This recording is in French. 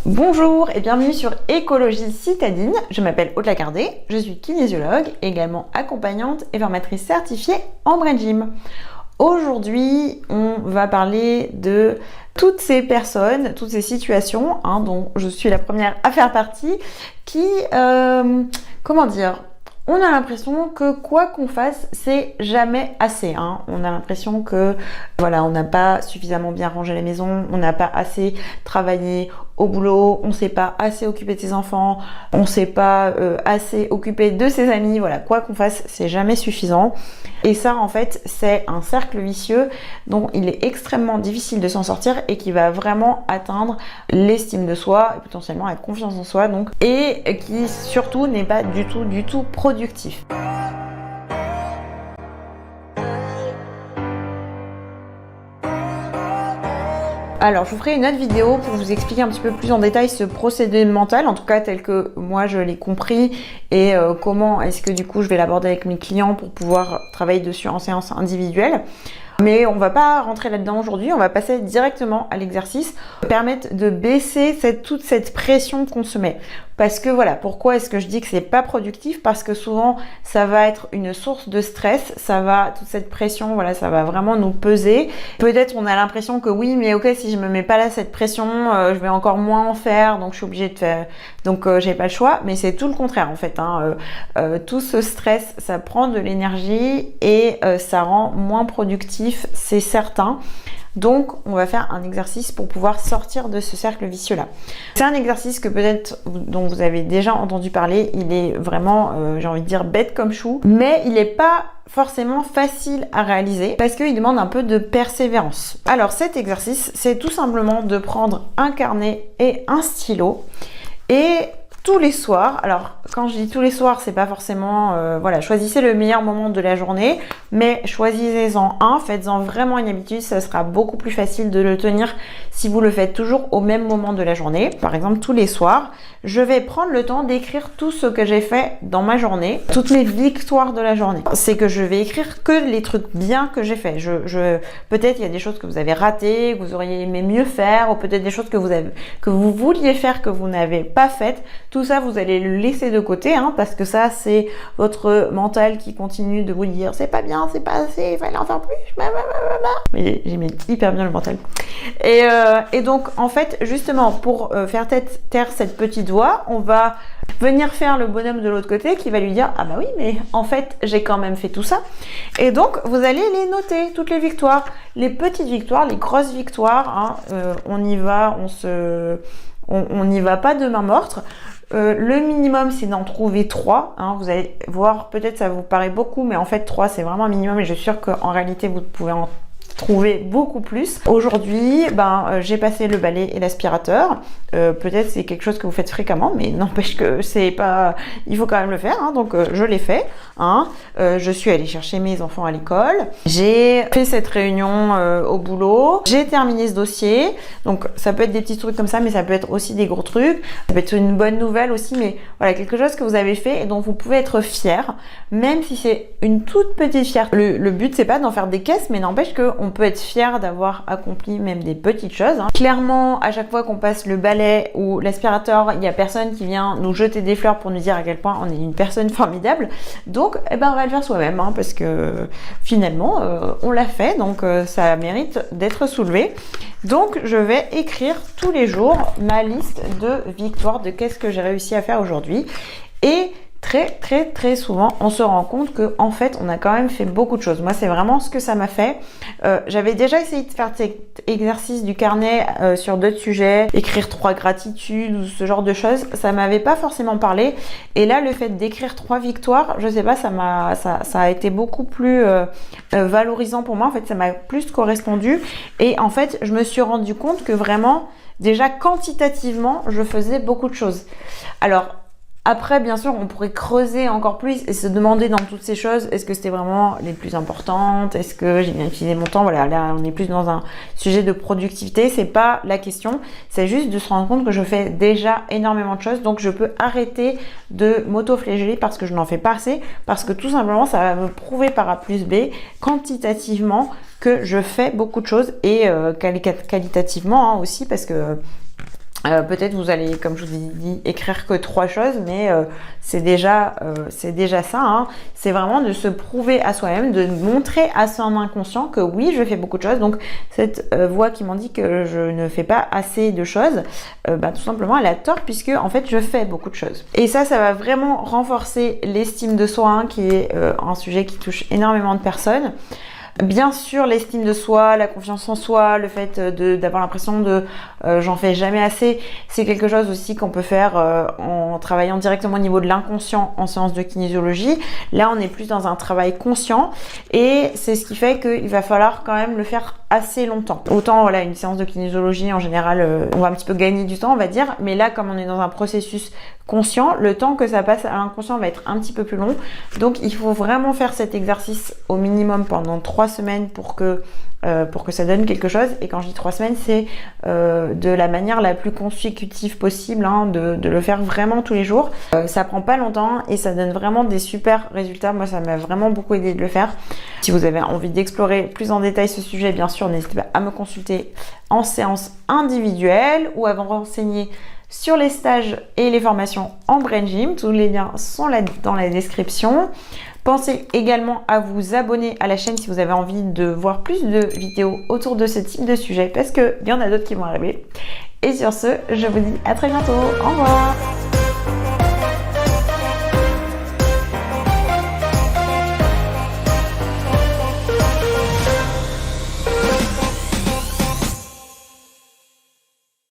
Bonjour et bienvenue sur Écologie Citadine. Je m'appelle Aude Lacardé, je suis kinésiologue, également accompagnante et formatrice certifiée en brain gym. Aujourd'hui, on va parler de toutes ces personnes, toutes ces situations, dont je suis la première à faire partie, qui, on a l'impression que quoi qu'on fasse, c'est jamais assez. On a l'impression que on n'a pas suffisamment bien rangé la maison, on n'a pas assez travaillé au boulot, on ne s'est pas assez occupé de ses enfants, on ne s'est pas assez occupé de ses amis. Voilà, quoi qu'on fasse, c'est jamais suffisant. Et ça, en fait, c'est un cercle vicieux dont il est extrêmement difficile de s'en sortir et qui va vraiment atteindre l'estime de soi et potentiellement la confiance en soi, et qui surtout n'est pas du tout productif. Alors, je vous ferai une autre vidéo pour vous expliquer un petit peu plus en détail ce procédé mental, en tout cas tel que moi je l'ai compris, et comment est-ce que du coup je vais l'aborder avec mes clients pour pouvoir travailler dessus en séance individuelle. Mais on va pas rentrer là-dedans aujourd'hui, on va passer directement à l'exercice, permettre de baisser toute cette pression qu'on se met. Parce que voilà, pourquoi est-ce que je dis que c'est pas productif? Parce que souvent, ça va être une source de stress, toute cette pression, ça va vraiment nous peser. Peut-être on a l'impression que oui, mais ok, si je me mets pas là cette pression, je vais encore moins en faire, donc je suis obligée de faire, donc j'ai pas le choix. Mais c'est tout le contraire en fait. Tout ce stress, ça prend de l'énergie et ça rend moins productif, c'est certain. Donc, on va faire un exercice pour pouvoir sortir de ce cercle vicieux-là. C'est un exercice que peut-être dont vous avez déjà entendu parler. Il est vraiment, j'ai envie de dire, bête comme chou. Mais il n'est pas forcément facile à réaliser parce qu'il demande un peu de persévérance. Alors, cet exercice, c'est tout simplement de prendre un carnet et un stylo et tous les soirs, alors quand je dis tous les soirs, c'est pas forcément, choisissez le meilleur moment de la journée, mais choisissez-en un, faites-en vraiment une habitude, ça sera beaucoup plus facile de le tenir si vous le faites toujours au même moment de la journée. Par exemple, tous les soirs, je vais prendre le temps d'écrire tout ce que j'ai fait dans ma journée, toutes mes victoires de la journée. C'est que je vais écrire que les trucs bien que j'ai fait. Peut-être il y a des choses que vous avez ratées, que vous auriez aimé mieux faire, ou peut-être des choses que vous vouliez faire que vous n'avez pas faites. Tout ça, vous allez le laisser de côté, parce que ça, c'est votre mental qui continue de vous dire c'est pas bien, c'est pas assez, il fallait en faire plus. Mais j'aimais hyper bien le mental. Et donc, en fait, justement, pour faire taire cette petite voix, on va venir faire le bonhomme de l'autre côté qui va lui dire ah bah oui, mais en fait, j'ai quand même fait tout ça. Et donc, vous allez les noter, toutes les victoires, les petites victoires, les grosses victoires. On y va, on n'y va pas de main morte. Le minimum, c'est d'en trouver 3. Vous allez voir, peut-être ça vous paraît beaucoup, mais en fait 3 c'est vraiment un minimum et je suis sûre qu'en réalité vous pouvez en trouver beaucoup plus. Aujourd'hui, j'ai passé le balai et l'aspirateur. Peut-être c'est quelque chose que vous faites fréquemment, mais n'empêche que c'est pas. Il faut quand même le faire. Donc je l'ai fait. Je suis allée chercher mes enfants à l'école. J'ai fait cette réunion au boulot. J'ai terminé ce dossier. Donc ça peut être des petits trucs comme ça, mais ça peut être aussi des gros trucs. Ça peut être une bonne nouvelle aussi, mais voilà, quelque chose que vous avez fait et dont vous pouvez être fier, même si c'est une toute petite fierté. Le but c'est pas d'en faire des caisses, mais n'empêche que on peut être fier d'avoir accompli même des petites choses. Clairement, à chaque fois qu'on passe le balai ou l'aspirateur, il y a personne qui vient nous jeter des fleurs pour nous dire à quel point on est une personne formidable. Donc, on va le faire soi-même, parce que finalement, on l'a fait, donc ça mérite d'être soulevé. Donc, je vais écrire tous les jours ma liste de victoires, de qu'est-ce que j'ai réussi à faire aujourd'hui. Et très souvent, on se rend compte que en fait, on a quand même fait beaucoup de choses. Moi, c'est vraiment ce que ça m'a fait. J'avais déjà essayé de faire cet exercice du carnet sur d'autres sujets, écrire 3 gratitudes ou ce genre de choses. Ça m'avait pas forcément parlé. Et là, le fait d'écrire 3 victoires, je sais pas, ça a été beaucoup plus valorisant pour moi. En fait, ça m'a plus correspondu. Et en fait, je me suis rendu compte que vraiment, déjà quantitativement, je faisais beaucoup de choses. Alors, après, bien sûr, on pourrait creuser encore plus et se demander dans toutes ces choses, est-ce que c'était vraiment les plus importantes? Est-ce que j'ai bien utilisé mon temps? Voilà, là, on est plus dans un sujet de productivité. C'est pas la question. C'est juste de se rendre compte que je fais déjà énormément de choses. Donc, je peux arrêter de m'auto-flageller parce que je n'en fais pas assez. Parce que tout simplement, ça va me prouver par A plus B, quantitativement, que je fais beaucoup de choses et qualitativement aussi parce que Peut-être vous allez, comme je vous ai dit, écrire que 3 choses, mais c'est déjà ça. Hein. C'est vraiment de se prouver à soi-même, de montrer à son inconscient que oui, je fais beaucoup de choses. Donc cette voix qui m'en dit que je ne fais pas assez de choses, tout simplement, elle a tort puisque en fait, je fais beaucoup de choses. Et ça va vraiment renforcer l'estime de soi, hein, qui est un sujet qui touche énormément de personnes. Bien sûr, l'estime de soi, la confiance en soi, le fait d'avoir l'impression de j'en fais jamais assez, c'est quelque chose aussi qu'on peut faire en travaillant directement au niveau de l'inconscient en séance de kinésiologie. Là, on est plus dans un travail conscient et c'est ce qui fait qu'il va falloir quand même le faire assez longtemps. Autant, voilà, une séance de kinésiologie, en général, on va un petit peu gagner du temps, on va dire, mais là, comme on est dans un processus conscient, le temps que ça passe à l'inconscient va être un petit peu plus long. Donc, il faut vraiment faire cet exercice au minimum pendant 3 semaines pour que ça donne quelque chose. Et quand je dis 3 semaines, c'est de la manière la plus consécutive possible, hein, de le faire vraiment tous les jours. Ça prend pas longtemps et ça donne vraiment des super résultats. Moi, ça m'a vraiment beaucoup aidé de le faire. Si vous avez envie d'explorer plus en détail ce sujet, bien sûr, n'hésitez pas à me consulter en séance individuelle ou à vous renseigner sur les stages et les formations en Brain Gym. Tous les liens sont là dans la description. Pensez également à vous abonner à la chaîne si vous avez envie de voir plus de vidéos autour de ce type de sujet parce qu'il y en a d'autres qui vont arriver. Et sur ce, je vous dis à très bientôt. Au revoir.